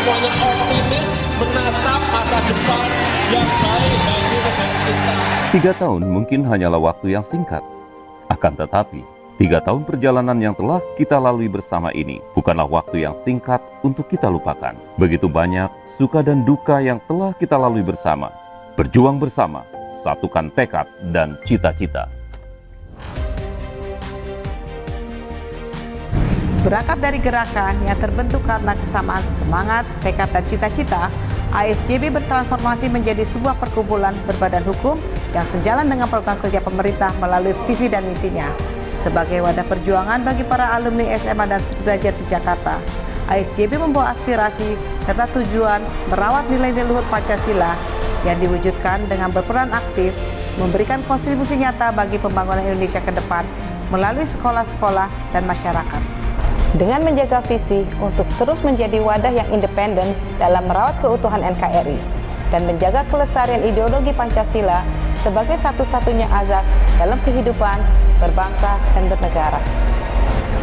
semuanya optimis menatap masa depan yang baik bagi negara kita. 3 tahun mungkin hanyalah waktu yang singkat. Akan tetapi, 3 tahun perjalanan yang telah kita lalui bersama ini bukanlah waktu yang singkat untuk kita lupakan. Begitu banyak suka dan duka yang telah kita lalui bersama. Berjuang bersama, satukan tekad dan cita-cita. Berangkat dari gerakan yang terbentuk karena kesamaan semangat, tekad, dan cita-cita, ASJB bertransformasi menjadi sebuah perkumpulan berbadan hukum yang sejalan dengan program kerja pemerintah melalui visi dan misinya. Sebagai wadah perjuangan bagi para alumni SMA dan sederajat di Jakarta, ASJB membawa aspirasi serta tujuan merawat nilai-nilai luhur Pancasila yang diwujudkan dengan berperan aktif, memberikan kontribusi nyata bagi pembangunan Indonesia ke depan melalui sekolah-sekolah dan masyarakat. Dengan menjaga visi untuk terus menjadi wadah yang independen dalam merawat keutuhan NKRI dan menjaga kelestarian ideologi Pancasila sebagai satu-satunya azas dalam kehidupan berbangsa dan bernegara.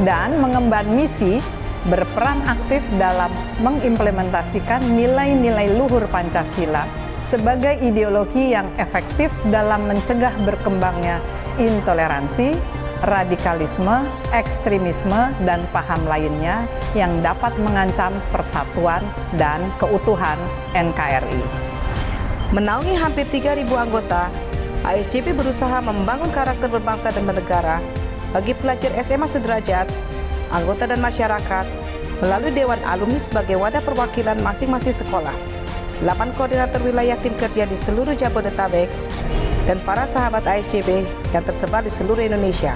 Dan mengemban misi berperan aktif dalam mengimplementasikan nilai-nilai luhur Pancasila sebagai ideologi yang efektif dalam mencegah berkembangnya intoleransi, radikalisme, ekstremisme, dan paham lainnya yang dapat mengancam persatuan dan keutuhan NKRI. Menaungi hampir 3.000 anggota, ASJB berusaha membangun karakter berbangsa dan bernegara bagi pelajar SMA sederajat, anggota dan masyarakat, melalui Dewan Alumni sebagai wadah perwakilan masing-masing sekolah, 8 koordinator wilayah tim kerja di seluruh Jabodetabek, dan para sahabat ASJB yang tersebar di seluruh Indonesia.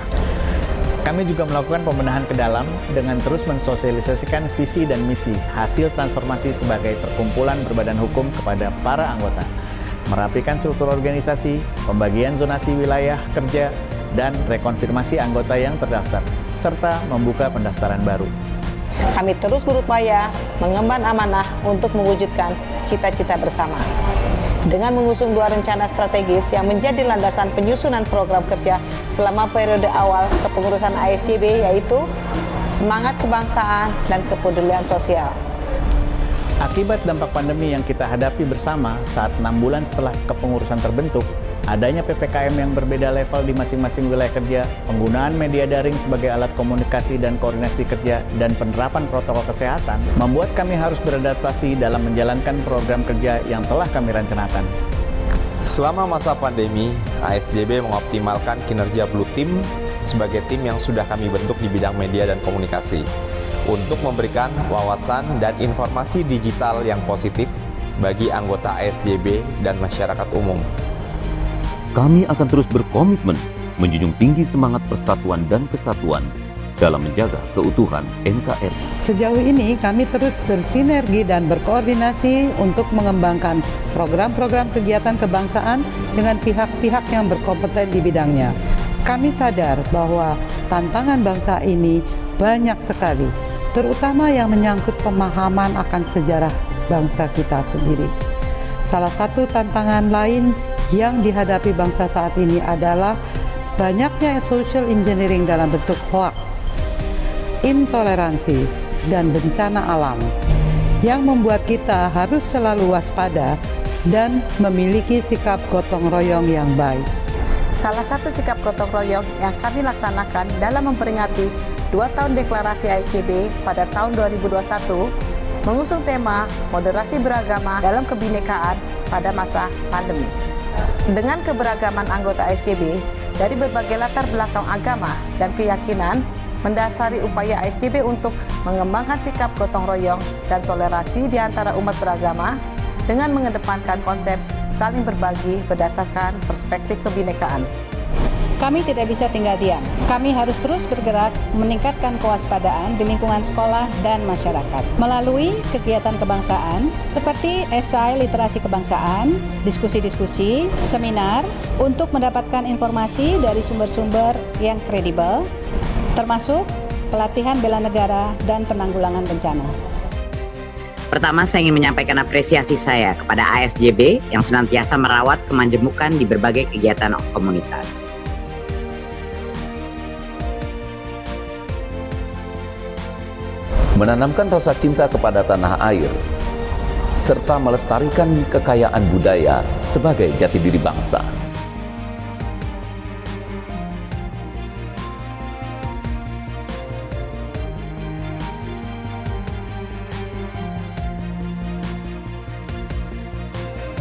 Kami juga melakukan pembenahan ke dalam dengan terus mensosialisasikan visi dan misi hasil transformasi sebagai perkumpulan berbadan hukum kepada para anggota, merapikan struktur organisasi, pembagian zonasi wilayah kerja, dan rekonfirmasi anggota yang terdaftar, serta membuka pendaftaran baru. Kami terus berupaya mengemban amanah untuk mewujudkan cita-cita bersama. Dengan mengusung 2 rencana strategis yang menjadi landasan penyusunan program kerja selama periode awal kepengurusan ASJB, yaitu semangat kebangsaan dan kepedulian sosial. Akibat dampak pandemi yang kita hadapi bersama saat 6 bulan setelah kepengurusan terbentuk, adanya PPKM yang berbeda level di masing-masing wilayah kerja, penggunaan media daring sebagai alat komunikasi dan koordinasi kerja, dan penerapan protokol kesehatan, membuat kami harus beradaptasi dalam menjalankan program kerja yang telah kami rencanakan. Selama masa pandemi, ASJB mengoptimalkan kinerja Blue Team sebagai tim yang sudah kami bentuk di bidang media dan komunikasi untuk memberikan wawasan dan informasi digital yang positif bagi anggota ASJB dan masyarakat umum. Kami akan terus berkomitmen menjunjung tinggi semangat persatuan dan kesatuan dalam menjaga keutuhan NKRI. Sejauh ini kami terus bersinergi dan berkoordinasi untuk mengembangkan program-program kegiatan kebangsaan dengan pihak-pihak yang berkompeten di bidangnya. Kami sadar bahwa tantangan bangsa ini banyak sekali, terutama yang menyangkut pemahaman akan sejarah bangsa kita sendiri. Salah satu tantangan lain yang dihadapi bangsa saat ini adalah banyaknya social engineering dalam bentuk hoax, intoleransi, dan bencana alam yang membuat kita harus selalu waspada dan memiliki sikap gotong royong yang baik. Salah satu sikap gotong royong yang kami laksanakan dalam memperingati 2 tahun deklarasi ASJB pada tahun 2021 mengusung tema moderasi beragama dalam kebinekaan pada masa pandemi. Dengan keberagaman anggota ASJB dari berbagai latar belakang agama dan keyakinan mendasari upaya ASJB untuk mengembangkan sikap gotong royong dan toleransi di antara umat beragama dengan mengedepankan konsep saling berbagi berdasarkan perspektif kebinekaan. Kami tidak bisa tinggal diam. Kami harus terus bergerak meningkatkan kewaspadaan di lingkungan sekolah dan masyarakat melalui kegiatan kebangsaan seperti esai literasi kebangsaan, diskusi-diskusi, seminar untuk mendapatkan informasi dari sumber-sumber yang kredibel, termasuk pelatihan bela negara dan penanggulangan bencana. Pertama, saya ingin menyampaikan apresiasi saya kepada ASJB yang senantiasa merawat kemanjemukan di berbagai kegiatan komunitas. Menanamkan rasa cinta kepada tanah air serta melestarikan kekayaan budaya sebagai jati diri bangsa.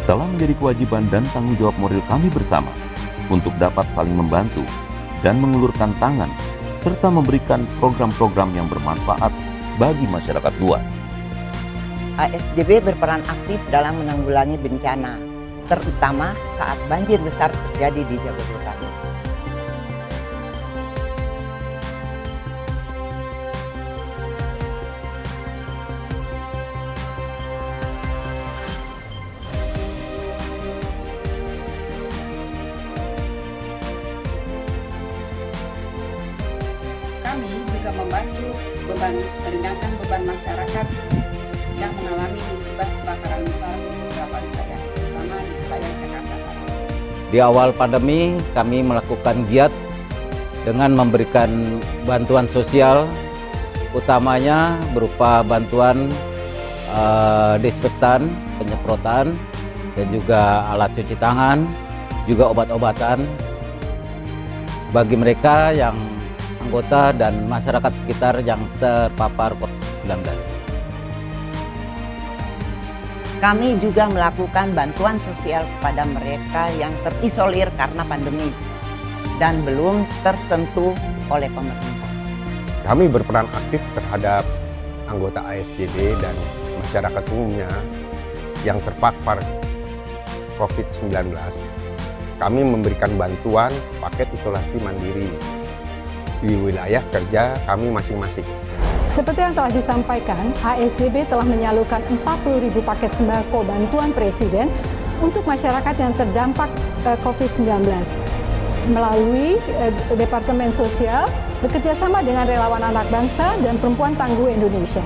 Telah menjadi kewajiban dan tanggung jawab moral kami bersama untuk dapat saling membantu dan mengulurkan tangan serta memberikan program-program yang bermanfaat bagi masyarakat luas. ASJB berperan aktif dalam menanggulangi bencana, terutama saat banjir besar terjadi di Jabodetabek. Kami juga membantu meringankan beban masyarakat yang mengalami musibah kebakaran besar di beberapa wilayah, terutama di wilayah Jakarta Barat. Di awal pandemi, kami melakukan giat dengan memberikan bantuan sosial, utamanya berupa bantuan disinfektan, penyemprotan, dan juga alat cuci tangan, juga obat-obatan bagi mereka yang anggota dan masyarakat sekitar yang terpapar COVID-19. Kami juga melakukan bantuan sosial kepada mereka yang terisolir karena pandemi dan belum tersentuh oleh pemerintah. Kami berperan aktif terhadap anggota ASJB dan masyarakat umumnya yang terpapar COVID-19. Kami memberikan bantuan paket isolasi mandiri di wilayah kerja kami masing-masing. Seperti yang telah disampaikan, ASJB telah menyalurkan 40.000 paket sembako bantuan Presiden untuk masyarakat yang terdampak COVID-19 melalui Departemen Sosial bekerjasama dengan Relawan Anak Bangsa dan Perempuan Tangguh Indonesia.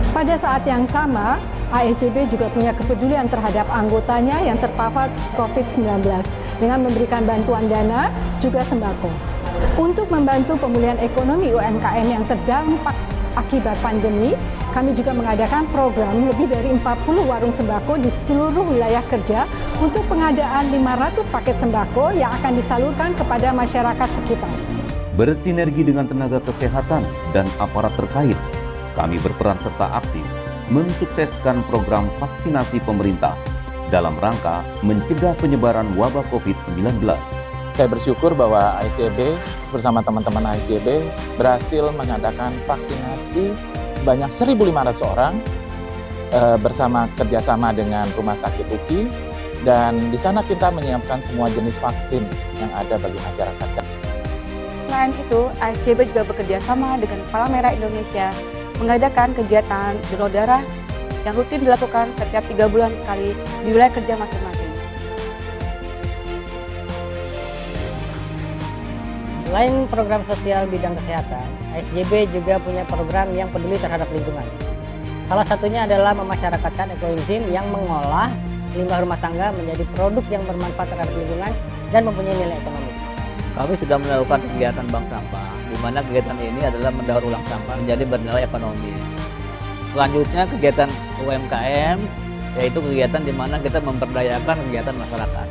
Pada saat yang sama, ASJB juga punya kepedulian terhadap anggotanya yang terpapar COVID-19 dengan memberikan bantuan dana juga sembako. Untuk membantu pemulihan ekonomi UMKM yang terdampak akibat pandemi, kami juga mengadakan program lebih dari 40 warung sembako di seluruh wilayah kerja untuk pengadaan 500 paket sembako yang akan disalurkan kepada masyarakat sekitar. Bersinergi dengan tenaga kesehatan dan aparat terkait, kami berperan serta aktif mensukseskan program vaksinasi pemerintah dalam rangka mencegah penyebaran wabah COVID-19. Saya bersyukur bahwa ASJB bersama teman-teman ASJB berhasil mengadakan vaksinasi sebanyak 1.500 orang bersama kerjasama dengan Rumah Sakit UKI, dan di sana kita menyiapkan semua jenis vaksin yang ada bagi masyarakat. Selain itu, ASJB juga bekerjasama dengan Kepala Merah Indonesia mengadakan kegiatan donor darah yang rutin dilakukan setiap 3 bulan sekali di wilayah kerja masing-masing. Selain program sosial bidang kesehatan, ASJB juga punya program yang peduli terhadap lingkungan. Salah satunya adalah memasyarakatkan ekoenzim yang mengolah limbah rumah tangga menjadi produk yang bermanfaat terhadap lingkungan dan mempunyai nilai ekonomi. Kami sudah melakukan kegiatan bank sampah, di mana kegiatan ini adalah mendaur ulang sampah menjadi bernilai ekonomi. Selanjutnya kegiatan UMKM, yaitu kegiatan di mana kita memberdayakan kegiatan masyarakat.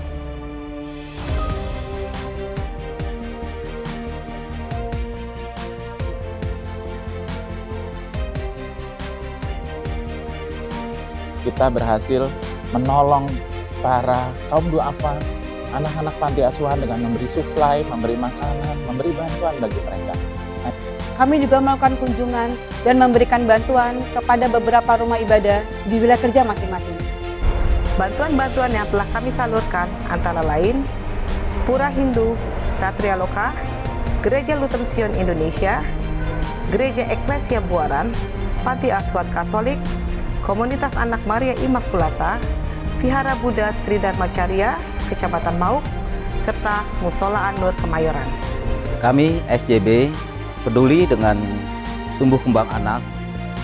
Kita berhasil menolong para kaum duafa, anak-anak panti asuhan dengan memberi suplai, memberi makanan, memberi bantuan bagi mereka. Kami juga melakukan kunjungan dan memberikan bantuan kepada beberapa rumah ibadah di wilayah kerja masing-masing. Bantuan-bantuan yang telah kami salurkan antara lain Pura Hindu Satria Loka, Gereja Lutheran Sion Indonesia, Gereja Eklesia Buaran, Panti Asuhan Katolik, Komunitas Anak Maria Immaculata, Vihara Buddha Tridharma Carya, Kecamatan Mauk, serta Musola An-Nur Kemayoran. Kami SJB peduli dengan tumbuh kembang anak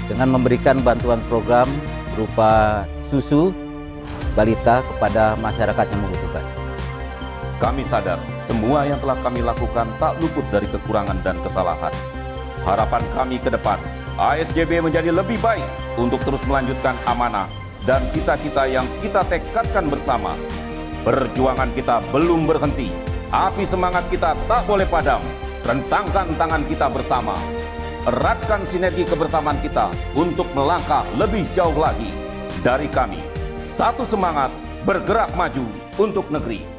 dengan memberikan bantuan program berupa susu balita kepada masyarakat yang membutuhkan. Kami sadar semua yang telah kami lakukan tak luput dari kekurangan dan kesalahan. Harapan kami ke depan, ASJB menjadi lebih baik untuk terus melanjutkan amanah dan cita-cita yang kita tekadkan bersama. Perjuangan kita belum berhenti. Api semangat kita tak boleh padam. Rentangkan tangan kita bersama. Eratkan sinergi kebersamaan kita untuk melangkah lebih jauh lagi. Dari kami, satu semangat bergerak maju untuk negeri.